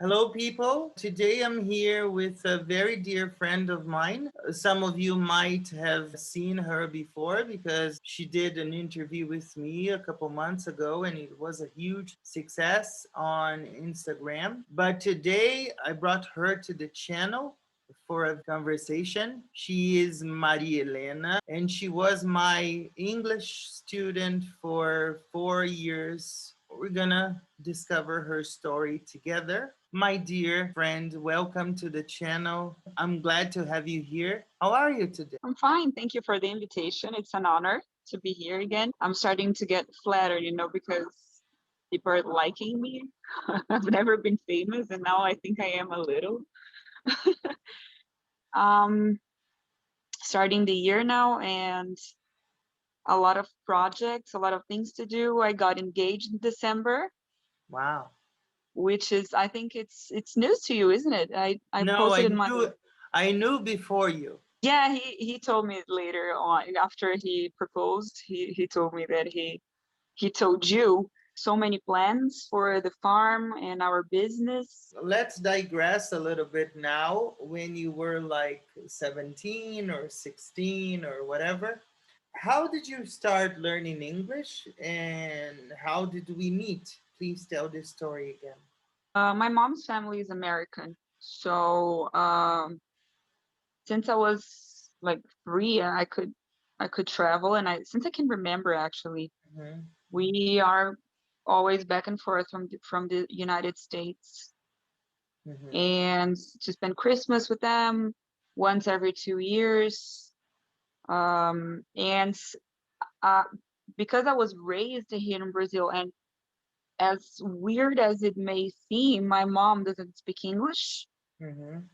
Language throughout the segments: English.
Hello, people. Today I'm here with a very dear friend of mine. Some of you might have seen her before because she did an interview with me a couple months ago and it was a huge success on Instagram. But today I brought her to the channel for a conversation. She is Maria Helena, and she was my English student for 4 years. We're gonna discover her story together. My dear friend, welcome to the channel. I'm glad to have you here. How are you today? I'm fine. Thank you for the invitation. It's an honor to be here again. I'm starting to get flattered, because people are liking me. I've never been famous, and now I think I am a little. um, Starting the year now, and a lot of projects, a lot of things to do. I got engaged in December, Wow. which is, I think it's news to you, isn't it? I No, posted in my I knew before you. Yeah, he told me later on after he proposed. He told me that he told you so many plans for the farm and our business. Let's digress a little bit now. When you were like 17 or 16 or whatever, how did you start learning English and how did we meet? Please tell this story again. My mom's family is American, so since I was like 3, I could travel, and I since I can remember actually, Mhm, we are always back and forth from the United States, mhm, and to spend Christmas with them once every 2 years. And uh, because I was raised here in Brazil, and as weird as it may seem, my mom doesn't speak English. mhm,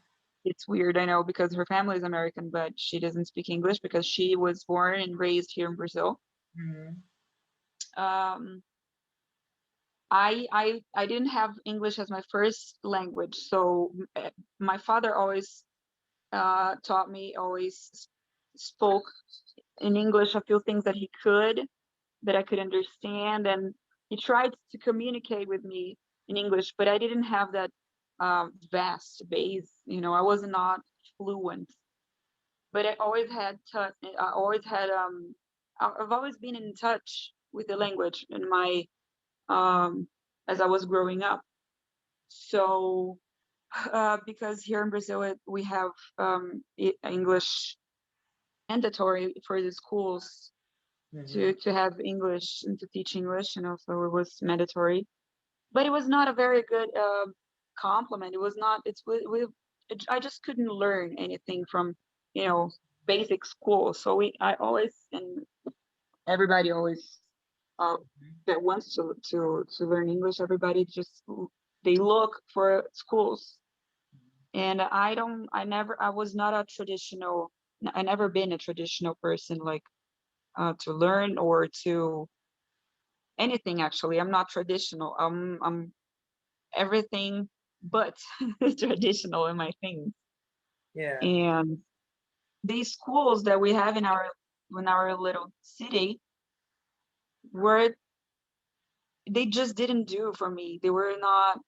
It's weird, I know, because her family is American, but she doesn't speak English because she was born and raised here in Brazil. mhm, Um, I didn't have English as my first language, so my father always taught me, always spoke in English a few things that I could understand, and he tried to communicate with me in English, but I didn't have that vast base. I was not fluent, but I always had touch. I always had I've always been in touch with the language in my as I was growing up. So because here in Brazil we have English mandatory for the schools mhm. to have English and to teach English, so it was mandatory. But it was not a very good compliment. It was not. I just couldn't learn anything from you know basic school. So I always, and everybody always that wants to learn English. Everybody just they look for schools, and I was not a traditional. I never been a traditional person, like to learn or to anything. Actually, I'm not traditional. I'm everything but traditional in my things. Yeah. And these schools that we have in our little city were they just didn't do for me. They were not.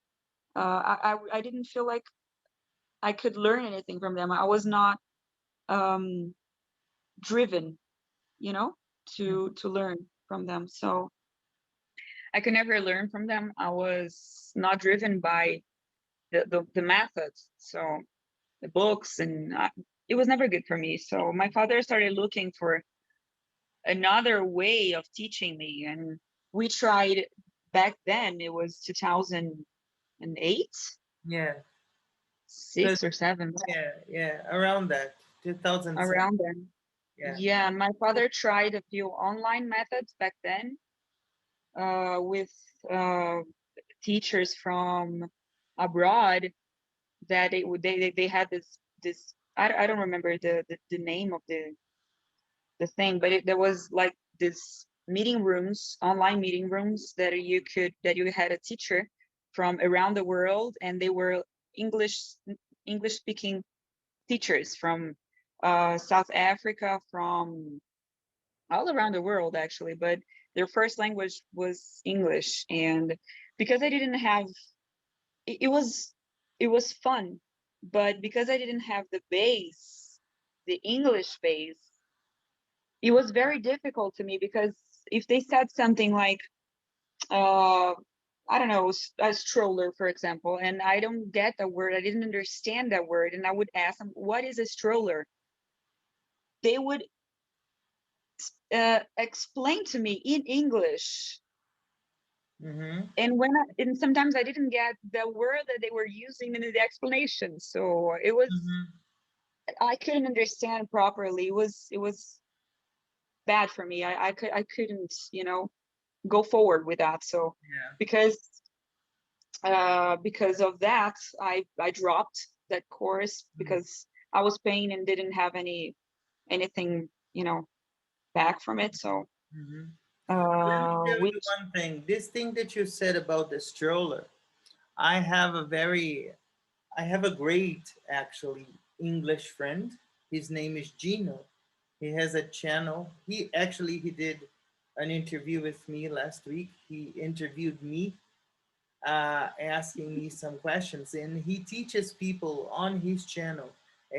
I didn't feel like I could learn anything from them. I was not um, driven, you know, to learn from them. So I could never learn from them. I was not driven by the methods. So the books, and it was never good for me. So my father started looking for another way of teaching me, and we tried. Back then it was 2008, Yeah. 'Cause- 6 or 7, yeah, around that. 2007. around then. Yeah. Yeah, my father tried a few online methods back then, with uh, teachers from abroad, that they had this I don't remember the name of the thing, but there was like this meeting rooms, online meeting rooms, that you had a teacher from around the world, and they were English English speaking teachers from South Africa, from all around the world actually, but their first language was English. And because I didn't have it was it was fun, but because I didn't have the base, the English base, it was very difficult to me, because if they said something like, uh, I don't know, a stroller, for example, and I don't get the word, I didn't understand that word, and I would ask them, what is a stroller? They would explain to me in English. Mm-hmm. And sometimes I didn't get the word that they were using in the explanation. So it was, Mm-hmm. I couldn't understand properly. It was bad for me. I couldn't, go forward with that. So Yeah. because because of that, I dropped that course, because I was paying and didn't have anything, back from it. So Mm-hmm. Let me tell you which one thing. This thing that you said about the stroller, I have a very, I have a great actually English friend. His name is Gino. He has a channel. He did an interview with me last week. He interviewed me, asking me some questions, and he teaches people on his channel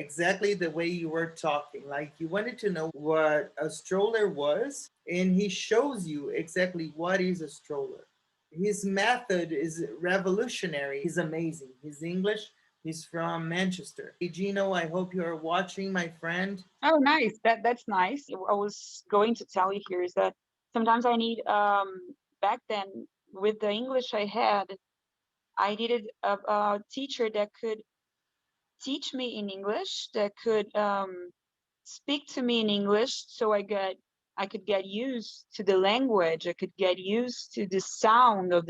exactly the way you were talking. Like you wanted to know what a stroller was, and he shows you exactly what is a stroller. His method is revolutionary. He's amazing. His English. He's from Manchester. Hey Gino, I hope you are watching, my friend. Oh, nice. That's nice. I was going to tell you here is that sometimes I need back then, with the English I had, I needed a teacher that could teach me in English, that could speak to me in English, so I could get used to the language. I could get used to the sound of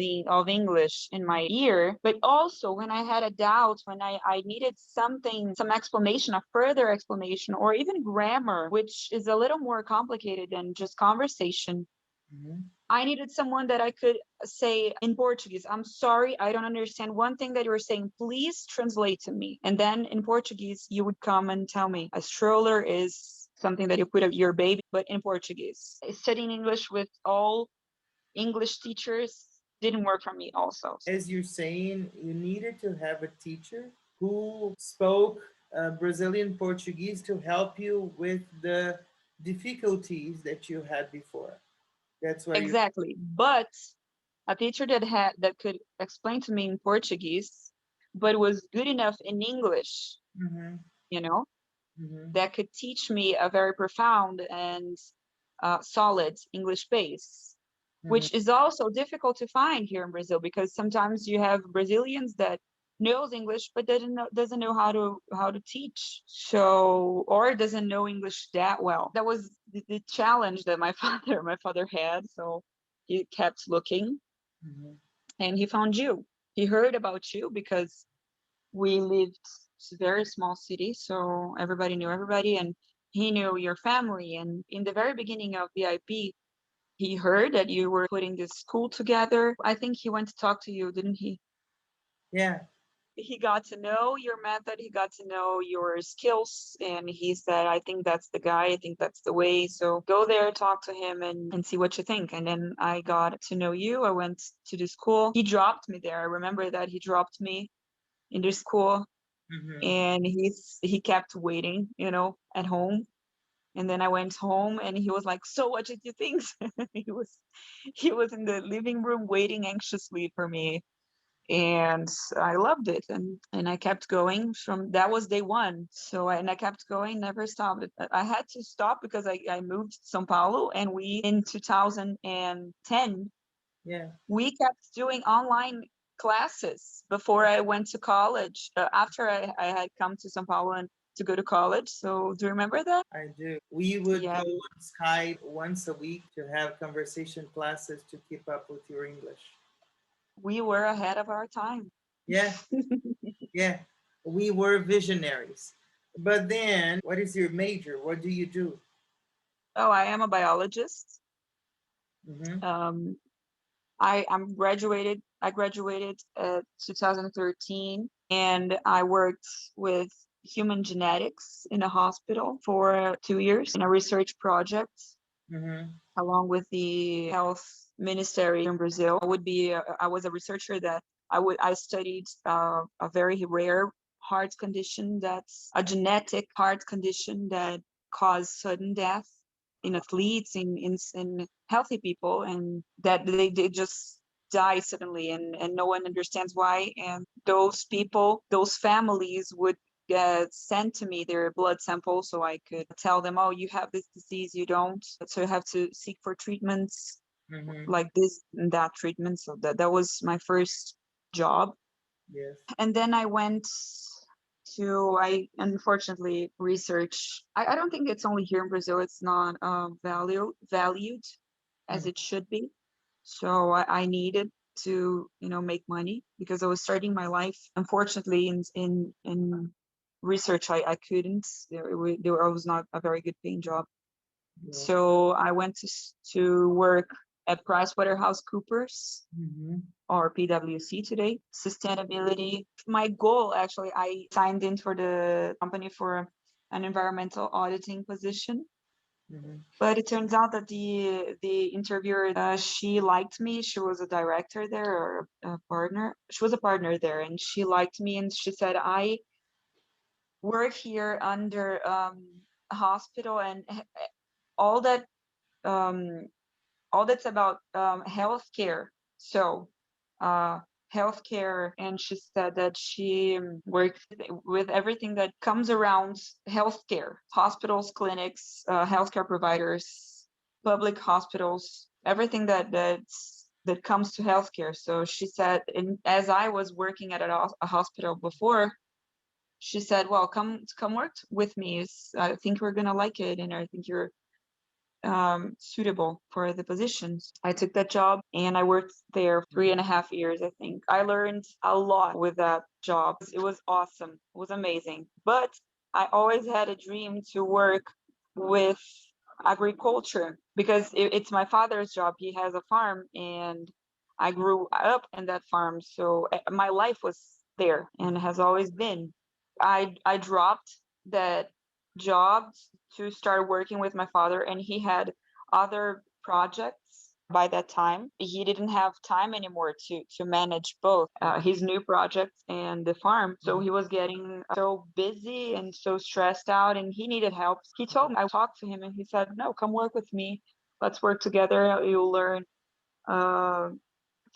English in my ear. But also when I had a doubt, when I needed something, some explanation, a further explanation, or even grammar, which is a little more complicated than just conversation, Mhm. I needed someone that I could say in Portuguese, I'm sorry, I don't understand one thing that you were saying. Please translate to me. And then in Portuguese, you would come and tell me a stroller is something that you put up your baby, but in Portuguese. Studying English with all English teachers didn't work for me also. As you're saying, you needed to have a teacher who spoke Brazilian Portuguese to help you with the difficulties that you had before. That's why you. Exactly. But a teacher that could explain to me in Portuguese, but was good enough in English, Mm-hmm, you know, mm-hmm, that could teach me a very profound and solid English base, mm-hmm, which is also difficult to find here in Brazil, because sometimes you have Brazilians that knows English but doesn't know how to teach, so, or doesn't know English that well. That was the challenge that my father had. So he kept looking, mm-hmm, and he found you. He heard about you because we lived a very small city, so everybody knew everybody, and he knew your family. And in the very beginning of VIP, he heard that you were putting this school together. I think he went to talk to you, didn't he? yeah. He got to know your method, he got to know your skills, and he said, I think that's the guy, I think that's the way. So go there, talk to him, and see what you think. And then I got to know you. I went to the school. He dropped me there. I remember that he dropped me in the school, Mm-hmm, and he kept waiting, at home. And then I went home, and he was like, so what did you think? He was in the living room waiting anxiously for me, and I loved it. And I kept going. From that was day one. So and I kept going, never stopped. I had to stop because I moved to São Paulo, and we in 2010 yeah. we kept doing online classes before I went to college, after I had come to Sao Paulo and to go to college. So do you remember that? I do. We would Yeah, go on Skype once a week to have conversation classes to keep up with your English. we were ahead of our time. Yeah, yeah. We were visionaries. But then, what is your major? What do you do? Oh, I am a biologist. Mm-hmm, Um, I graduated 2013, and I worked with human genetics in a hospital for 2 years in a research project, mm-hmm, along with the health ministry in Brazil. I was a researcher that I studied a very rare heart condition, that's a genetic heart condition that cause sudden death in athletes, in healthy people, and that they just die suddenly, and no one understands why. And those people, those families would send to me their blood sample so I could tell them, oh, you have this disease, you don't, so you have to seek for treatments Mm-hmm. like this and that treatment. So that was my first job. Yes. And then I went to, I unfortunately research, I don't think it's only here in Brazil, it's not valued as Mm-hmm. it should be. So I needed to, make money because I was starting my life. Unfortunately, in research, I couldn't. There was not a very good paying job. Yeah. So I went to work at PricewaterhouseCoopers, Mm-hmm. or PwC today, sustainability. My goal, actually, I signed in for the company for an environmental auditing position. Mm-hmm. But it turns out that the interviewer, she liked me. She was a director there, or a partner. She was a partner there, and she liked me. And she said, I work here under a hospital, and all that um, all that's about healthcare. So, uh, healthcare, and she said that she works with everything that comes around healthcare, hospitals, clinics, healthcare providers, public hospitals, everything that comes to healthcare. So she said, as I was working at a hospital before, she said, "Well, come work with me. I think we're gonna like it, and I think you're suitable for the positions." I took that job and I worked there 3.5 years, I think. I learned a lot with that job. It was awesome. It was amazing. But I always had a dream to work with agriculture because it's my father's job. He has a farm, and I grew up in that farm. So my life was there and has always been. I dropped that job to start working with my father, and he had other projects by that time. He didn't have time anymore to manage both his new projects and the farm. So he was getting so busy and so stressed out, and he needed help. He told me, I talked to him, and he said, "No, come work with me. Let's work together. You'll learn uh,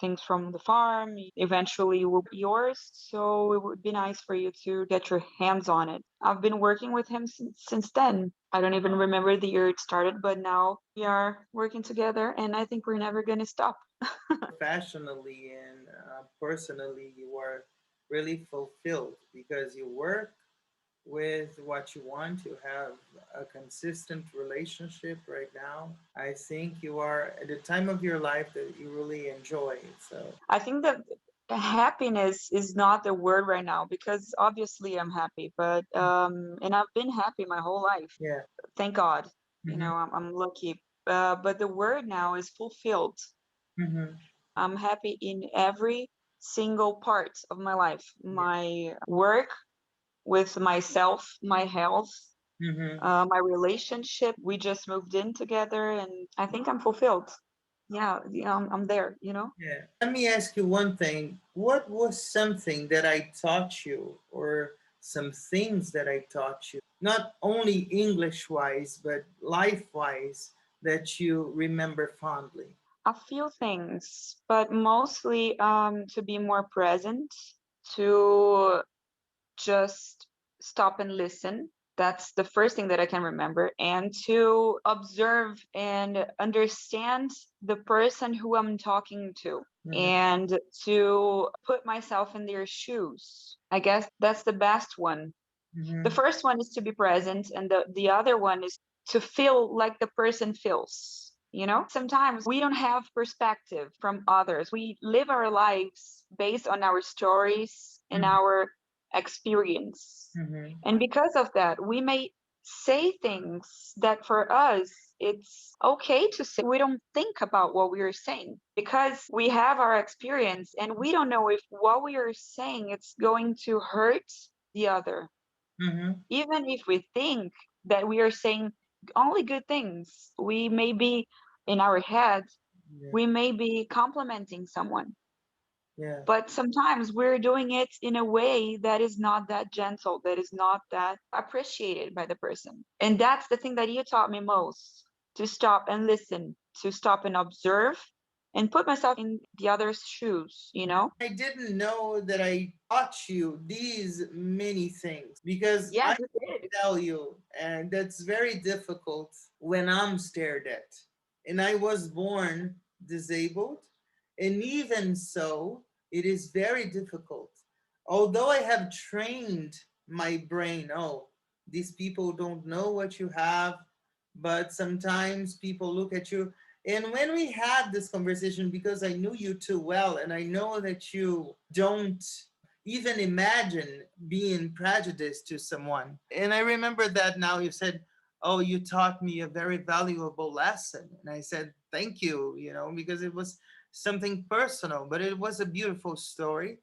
things from the farm. Eventually will be yours. So it would be nice for you to get your hands on it." I've been working with him since then. I don't even remember the year it started, but now we are working together, and I think we're never going to stop. Professionally and personally, you are really fulfilled because you work with what you want. You have a consistent relationship right now. I think you are at the time of your life that you really enjoy. So, I think that happiness is not the word right now because obviously I'm happy, but and I've been happy my whole life. yeah. Thank God. Mm-hmm. I'm lucky. But the word now is fulfilled. Mm-hmm. I'm happy in every single part of my life. Yeah. My work, with myself, my health, Mm-hmm. my relationship. We just moved in together, and I think I'm fulfilled. Yeah, I'm there. Yeah. Let me ask you one thing. What was something that I taught you, or some things that I taught you, not only English wise, but life wise, that you remember fondly? A few things, but mostly to be more present, to just stop and listen. That's the first thing that I can remember, and to observe and understand the person who I'm talking to, Mm-hmm. and to put myself in their shoes. I guess that's the best one. The Mm-hmm. first one is to be present, and the other one is to feel like the person feels. Sometimes we don't have perspective from others. We live our lives based on our stories and our experience. Mm-hmm. And because of that, we may say things that for us, it's okay to say. We don't think about what we are saying because we have our experience, and we don't know if what we are saying it's going to hurt the other. Mm-hmm. Even if we think that we are saying only good things, we may be in our head, Yeah. we may be complimenting someone. Yeah. But sometimes we're doing it in a way that is not that gentle, that is not that appreciated by the person. And that's the thing that you taught me most, to stop and listen, to stop and observe and put myself in the other's shoes, you know? I didn't know that I taught you these many things because I Yes, it did. tell you, and that's very difficult when I'm stared at. And I was born disabled, and even so, it is very difficult. Although I have trained my brain, oh, these people don't know what you have, but sometimes people look at you. And when we had this conversation, because I knew you too well, and I know that you don't even imagine being prejudiced to someone. And I remember that now you said, oh, you taught me a very valuable lesson. And I said, thank you, because it was something personal, but it was a beautiful story.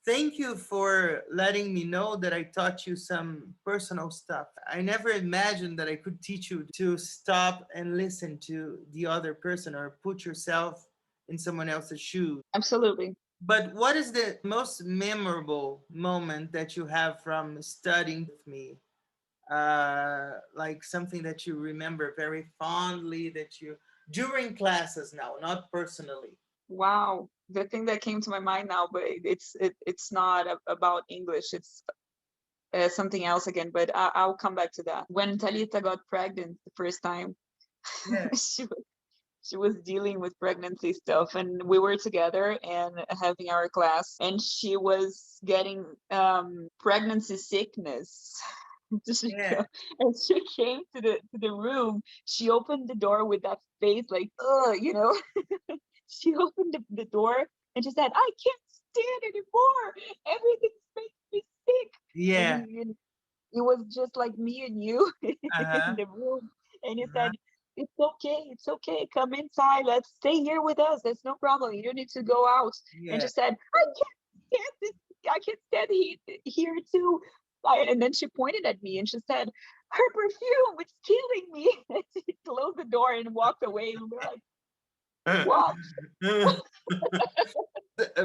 Thank you for letting me know that I taught you some personal stuff. I never imagined that I could teach you to stop and listen to the other person or put yourself in someone else's shoes. Absolutely. But what is the most memorable moment that you have from studying with me? Like something that you remember very fondly that you during classes now, not personally. Wow. The thing that came to my mind now, but it's not about English. It's something else again, but I'll come back to that. When Talita got pregnant the first time, Yeah, she was dealing with pregnancy stuff, and we were together and having our class, and she was getting pregnancy sickness. yeah, And she came to the room. She opened the door with that face like, you know. She opened the door and she said, I can't stand anymore. Everything's making me sick. yeah. And it was just like me and you in Uh-huh. the room. And you Uh-huh. said, it's okay. Come inside. Let's stay here with us. There's no problem. You don't need to go out. And Yeah. she said, I can't stand this. I can't stand here too. And then she pointed at me and she said, her perfume, it's killing me. And she closed the door and walked away. And we're like, what?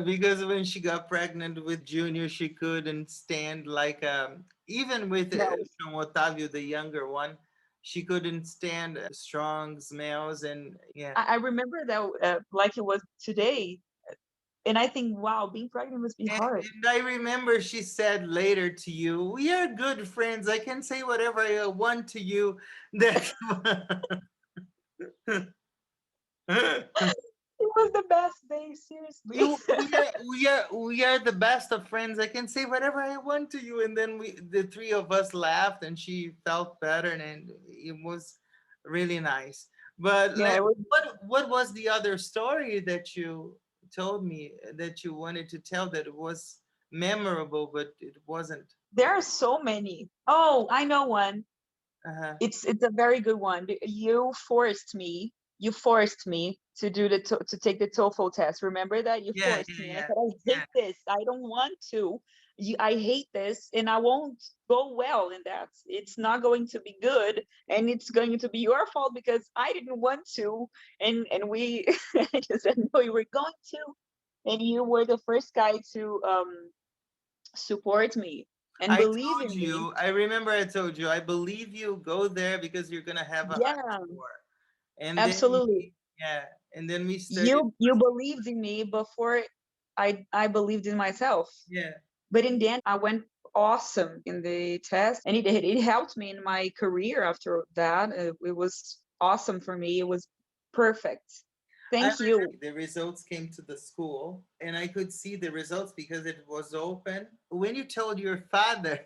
Because when she got pregnant with Junior, she couldn't stand like even with No. João Otávio, the younger one, she couldn't stand strong smells and yeah. I remember that like it was today. And I think, wow, being pregnant must be hard. And I remember she said later to you, "We are good friends. I can say whatever I want to you." That It was the best day, seriously. we are the best of friends. I can say whatever I want to you, and then the three of us laughed, and she felt better, and it was really nice. But Yeah, it was. what was the other story that you told me that you wanted to tell that was memorable, but it wasn't? There are so many. Oh, I know one. Uh-huh. It's a very good one. You forced me to do to take the TOEFL test. Remember that? You Yeah, forced yeah, me, and I yeah, said, I yeah. hate this. I don't want to. I hate this, and I won't go well in that. It's not going to be good, and it's going to be your fault because I didn't want to. And we I just said, no, you were going to, and you were the first guy to support me and I believe told in me. you, I remember I told you, I believe you, go there because you're gonna have a high Yeah, score. And then absolutely. yeah, and then we studied. You believed in me before I believed in myself. Yeah. But in the end, I went awesome in the test, and it helped me in my career after that. It was awesome for me. It was perfect. I Thank you. remember the results came to the school and I could see the results because it was open. When you told your father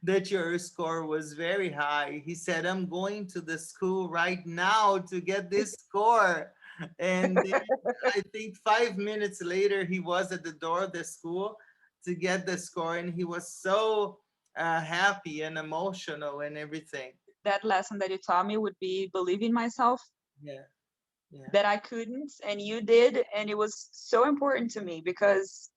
that your score was very high, he said, I'm going to the school right now to get this score. And then I think 5 minutes later, he was at the door of the school to get the score, and he was so happy and emotional and everything. That lesson that you taught me would be believe in myself, Yeah, yeah, that I couldn't, and you did, and it was so important to me because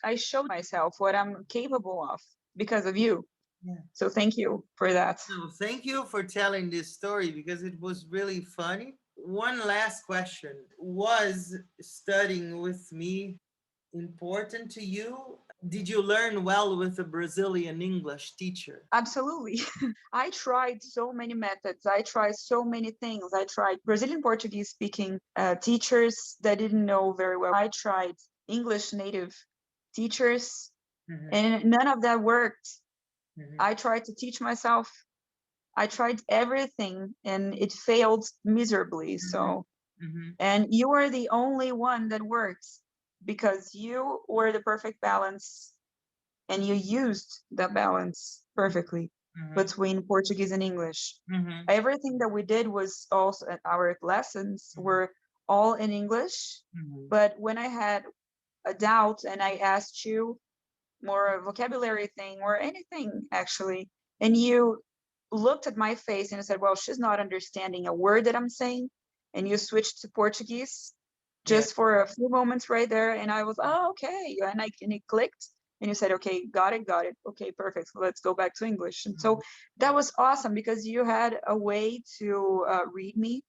I showed myself what I'm capable of because of you. yeah. So thank you for that. No, thank you for telling this story because it was really funny. One last question. Was studying with me important to you? Did you learn well with a Brazilian English teacher? Absolutely. I tried so many methods. I tried so many things. I tried Brazilian Portuguese speaking teachers that didn't know very well. I tried English native teachers, Mhm, and none of that worked. mhm, I tried to teach myself. I tried everything and it failed miserably. mhm, So, mhm, and you were the only one that works because you were the perfect balance and you used that balance perfectly mhm, between Portuguese and English. mhm, Everything that we did was also our lessons mhm, were all in English. mhm, But when I had a doubt and I asked you more a vocabulary thing or anything actually, and you looked at my face and you said, well, she's not understanding a word that I'm saying, and you switched to Portuguese yeah, just for a few moments right there, and I was, oh, okay, and it clicked, and you said, okay, got it, okay, perfect, so let's go back to English. And so mhm, that was awesome because you had a way to read me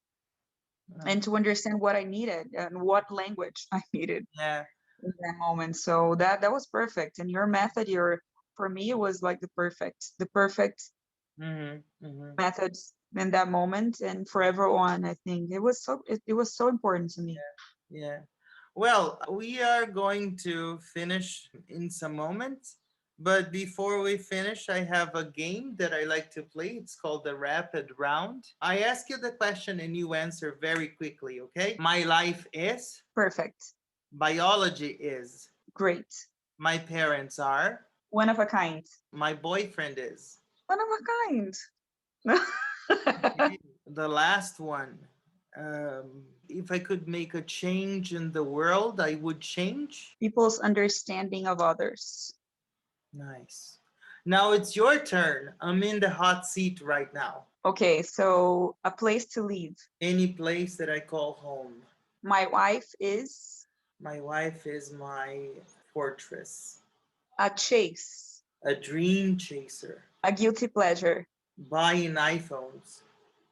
uh, and to understand what I needed and what language I needed yeah, in that moment. So that was perfect. And your method, your for me, it was like the perfect mhm, mhm. method in that moment and forever on. I think it was so important to me. Yeah. Well, we are going to finish in some moments. But before we finish, I have a game that I like to play. It's called the Rapid Round. I ask you the question and you answer very quickly, okay? My life is, Perfect. biology is, Great. my parents are, One of a kind. my boyfriend is. One of a kind. Okay. The last one. If I could make a change in the world, I would change. People's understanding of others. Nice. Now it's your turn. I'm in the hot seat right now. Okay, so a place to live. Any place that I call home. My wife is My wife is my fortress. a chase, A dream chaser. a guilty pleasure. Buying iPhones.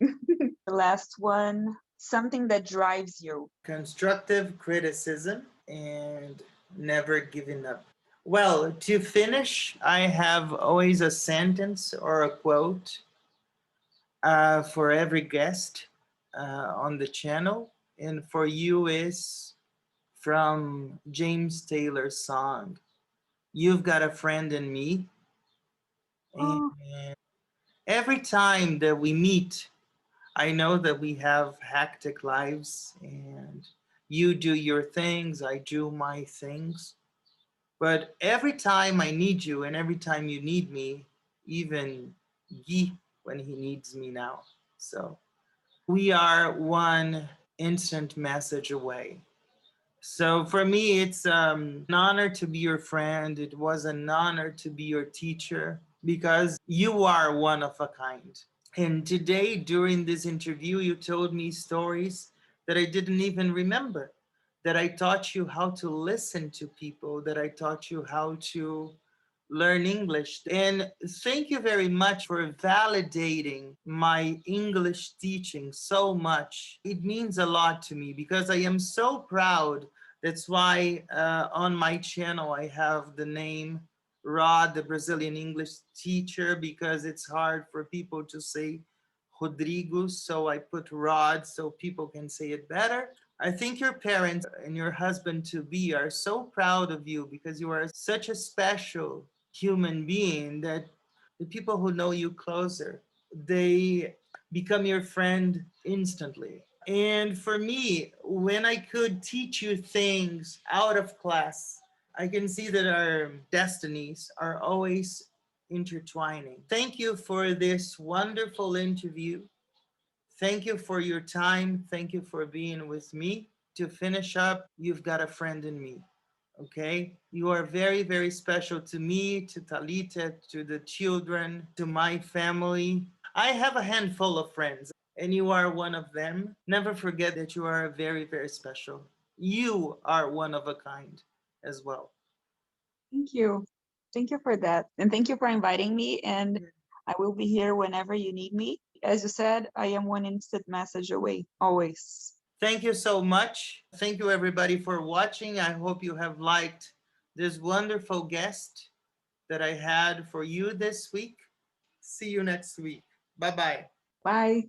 The last one, something that drives you. Constructive criticism and never giving up. Well, to finish, I have always a sentence or a quote for every guest on the channel. And for you is from James Taylor's song, You've Got a Friend in Me. And Oh, every time that we meet, I know that we have hectic lives and you do your things, I do my things. But every time I need you and every time you need me, even Guy when he needs me now. So we are one instant message away. So for me, it's an honor to be your friend. It was an honor to be your teacher because you are one of a kind. And today, during this interview, you told me stories that I didn't even remember, that I taught you how to listen to people, that I taught you how to learn English. And thank you very much for validating my English teaching so much. It means a lot to me because I am so proud. That's why on my channel I have the name Rod, the Brazilian English teacher, because it's hard for people to say Rodrigo. So I put Rod so people can say it better. I think your parents and your husband to be are so proud of you because you are such a special human being that the people who know you closer, they become your friend instantly. And for me, when I could teach you things out of class, I can see that our destinies are always intertwining. Thank you for this wonderful interview. Thank you for your time. Thank you for being with me. To finish up, you've got a friend in me. Okay? You are very, very special to me, to Talita, to the children, to my family. I have a handful of friends, and you are one of them. Never forget that you are very, very special. You are one of a kind as well. thank you. Thank you for that. And thank you for inviting me. And I will be here whenever you need me. As you said, I am one instant message away, always. Thank you so much. Thank you, everybody, for watching. I hope you have liked this wonderful guest that I had for you this week. See you next week. Bye bye. Bye.